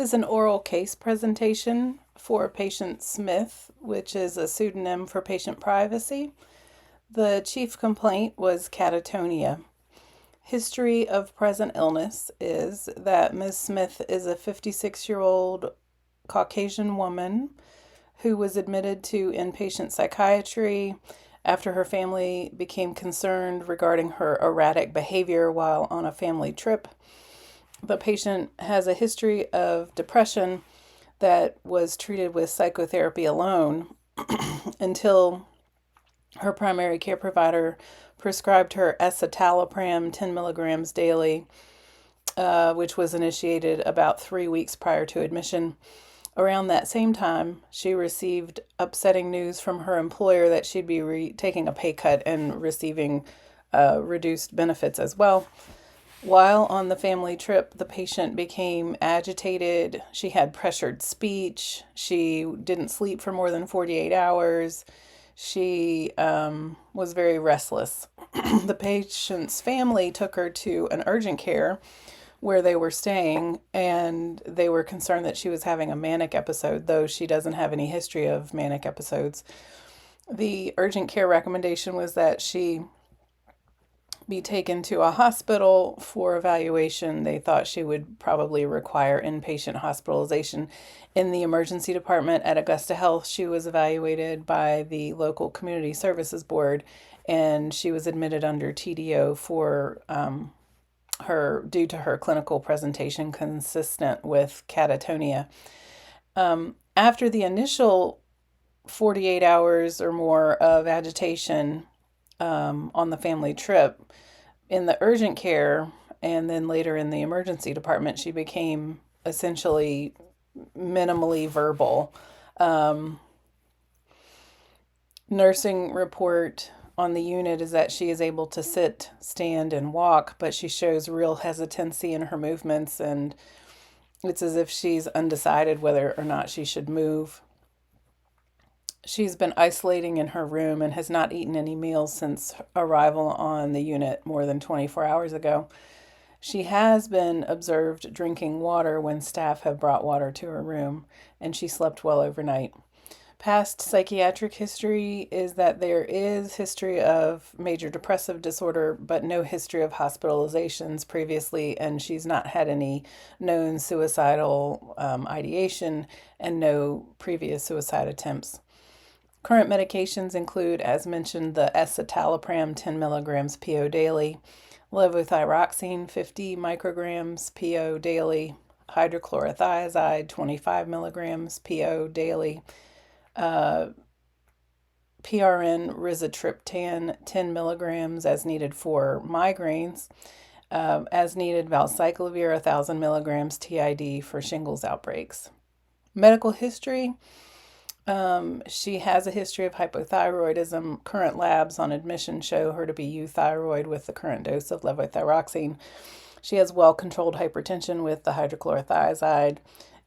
Next is an oral case presentation for patient Smith, which is a pseudonym for patient privacy. The chief complaint was catatonia. History of present illness is that Ms. Smith is a 56-year-old Caucasian woman who was admitted to inpatient psychiatry after her family became concerned regarding her erratic behavior while on a family trip. The patient has a history of depression that was treated with psychotherapy alone until her primary care provider prescribed her escitalopram 10 milligrams daily, which was initiated about 3 weeks prior to admission. Around that same time, she received upsetting news from her employer that she'd be taking a pay cut and receiving reduced benefits as well. While on the family trip, the patient became agitated. She had pressured speech. She didn't sleep for more than 48 hours. She was very restless. The patient's family took her to an urgent care where they were staying, and they were concerned that she was having a manic episode, though she doesn't have any history of manic episodes. The urgent care recommendation was that she be taken to a hospital for evaluation. They thought she would probably require inpatient hospitalization. In the emergency department at Augusta Health, she was evaluated by the local community services board, and she was admitted under TDO for her due to her clinical presentation consistent with catatonia. After the initial 48 hours or more of agitation on the family trip, in the urgent care and then later in the emergency department, she became essentially minimally verbal. Nursing report on the unit is that she is able to sit, stand, and walk, but she shows real hesitancy in her movements, and it's as if she's undecided whether or not she should move. She's been isolating in her room and has not eaten any meals since arrival on the unit more than 24 hours ago. She has been observed drinking water when staff have brought water to her room, and she slept well overnight. Past psychiatric history is that there is history of major depressive disorder, but no history of hospitalizations previously, and she's not had any known suicidal ideation and no previous suicide attempts. Current medications include, as mentioned, the escitalopram 10 milligrams PO daily, levothyroxine 50 micrograms PO daily, hydrochlorothiazide 25 milligrams PO daily, PRN rizatriptan 10 milligrams as needed for migraines, as needed valcyclovir 1,000 milligrams TID for shingles outbreaks. Medical history. She has a history of hypothyroidism. Current labs on admission show her to be euthyroid with the current dose of levothyroxine. She has well-controlled hypertension with the hydrochlorothiazide,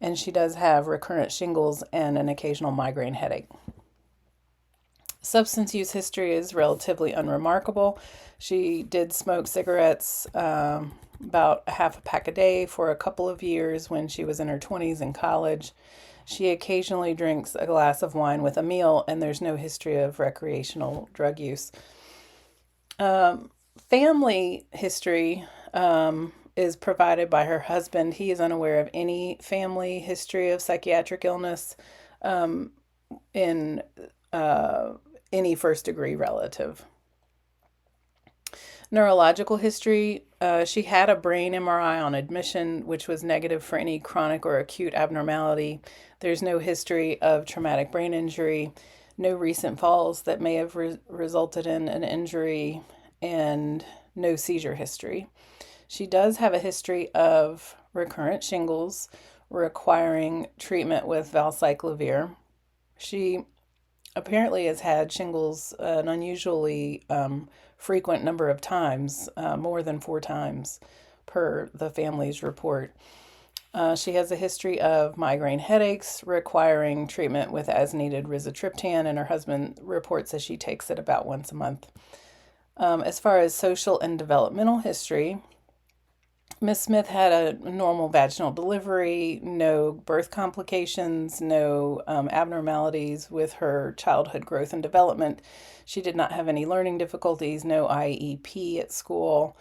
and she does have recurrent shingles and an occasional migraine headache. Substance use history is relatively unremarkable. She did smoke cigarettes about half a pack a day for a couple of years when she was in her 20s in college. She occasionally drinks a glass of wine with a meal, and there's no history of recreational drug use. Family history is provided by her husband. He is unaware of any family history of psychiatric illness in any first degree relative. Neurological history, she had a brain MRI on admission, which was negative for any chronic or acute abnormality. There's no history of traumatic brain injury, no recent falls that may have resulted in an injury, and no seizure history. She does have a history of recurrent shingles requiring treatment with valcyclovir. She apparently has had shingles an unusually frequent number of times, more than 4 times per the family's report. She has a history of migraine headaches requiring treatment with as needed rizatriptan, and her husband reports that she takes it about once a month. As far as social and developmental history, Miss Smith had a normal vaginal delivery, no birth complications, no abnormalities with her childhood growth and development. She did not have any learning difficulties, no IEP at school.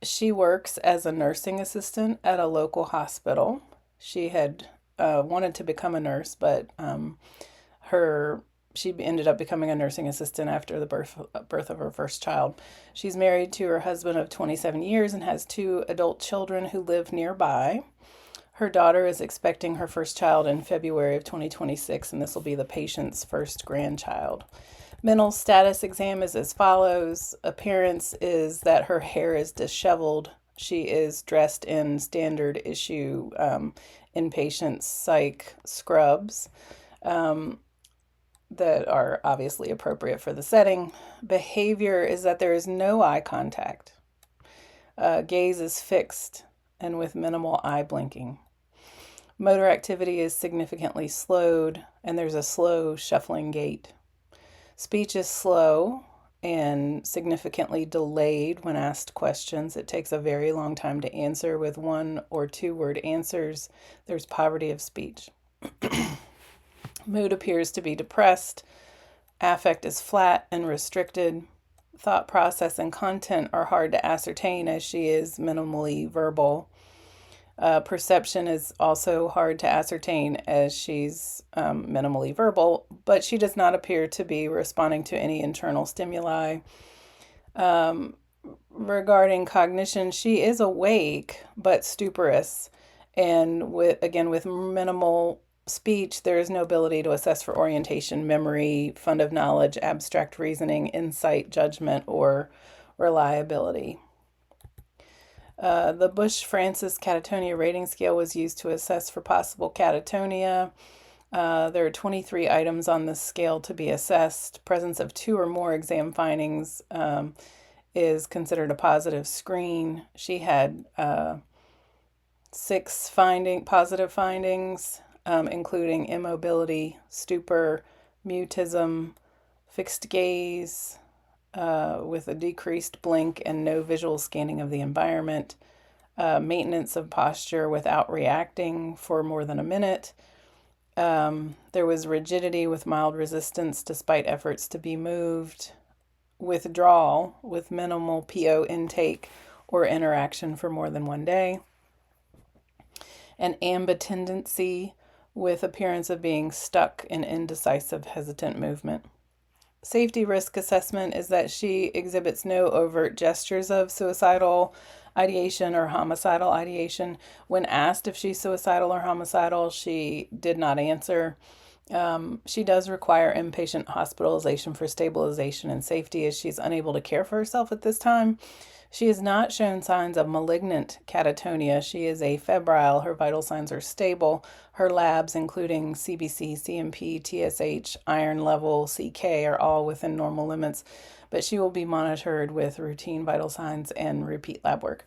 She works as a nursing assistant at a local hospital. She had wanted to become a nurse, but her she ended up becoming a nursing assistant after the birth of her first child. She's married to her husband of 27 years and has two adult children who live nearby. Her daughter is expecting her first child in February of 2026, and this will be the patient's first grandchild. Mental status exam is as follows. Appearance is that her hair is disheveled. She is dressed in standard issue inpatient psych scrubs that are obviously appropriate for the setting. Behavior is that there is no eye contact. Gaze is fixed and with minimal eye blinking. Motor activity is significantly slowed, and there's a slow shuffling gait. Speech is slow and significantly delayed when asked questions. It takes a very long time to answer with 1 or 2 word answers. There's poverty of speech. Mood appears to be depressed. Affect is flat and restricted. Thought process and content are hard to ascertain as she is minimally verbal. Perception is also hard to ascertain as she's minimally verbal, but she does not appear to be responding to any internal stimuli. Regarding cognition, she is awake but stuporous, and with minimal speech, there is no ability to assess for orientation, memory, fund of knowledge, abstract reasoning, insight, judgment, or reliability. The Bush-Francis catatonia rating scale was used to assess for possible catatonia. There are 23 items on this scale to be assessed. Presence of 2 or more exam findings is considered a positive screen. She had 6 positive findings, including immobility, stupor, mutism, fixed gaze, with a decreased blink and no visual scanning of the environment, maintenance of posture without reacting for more than a minute. There was rigidity with mild resistance despite efforts to be moved, withdrawal with minimal PO intake or interaction for more than 1 day, and ambitendency with appearance of being stuck in indecisive, hesitant movement. Safety risk assessment is that she exhibits no overt gestures of suicidal ideation or homicidal ideation. When asked if she's suicidal or homicidal, she did not answer. She does require inpatient hospitalization for stabilization and safety as she's unable to care for herself at this time. She has not shown signs of malignant catatonia. She is afebrile. Her vital signs are stable. Her labs, including CBC, CMP, TSH, iron level, CK, are all within normal limits, but she will be monitored with routine vital signs and repeat lab work.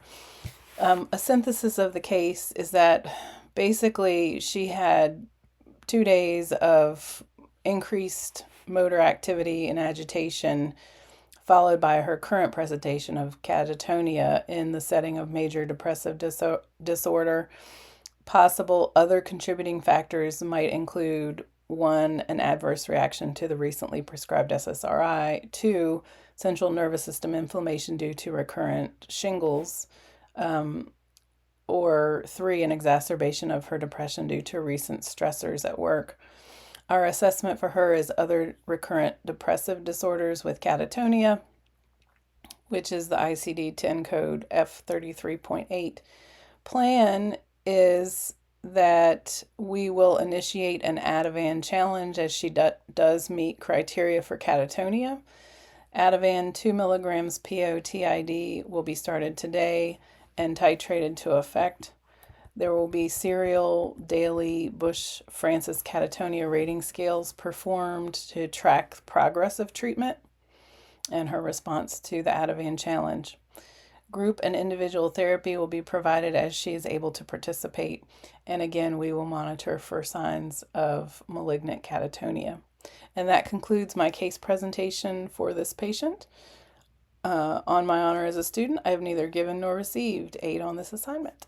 A synthesis of the case is that basically she had 2 days of increased motor activity and agitation, followed by her current presentation of catatonia in the setting of major depressive disorder. Possible other contributing factors might include 1, an adverse reaction to the recently prescribed SSRI, 2, central nervous system inflammation due to recurrent shingles, or 3, an exacerbation of her depression due to recent stressors at work. Our assessment for her is other recurrent depressive disorders with catatonia, which is the ICD-10 code F33.8. Plan is that we will initiate an Ativan challenge as she does meet criteria for catatonia. Ativan 2 milligrams PO/TID will be started today and titrated to effect. There will be serial daily Bush-Francis catatonia rating scales performed to track progress of treatment and her response to the Ativan challenge. Group and individual therapy will be provided as she is able to participate. And again, we will monitor for signs of malignant catatonia. And that concludes my case presentation for this patient. On my honor as a student, I have neither given nor received aid on this assignment.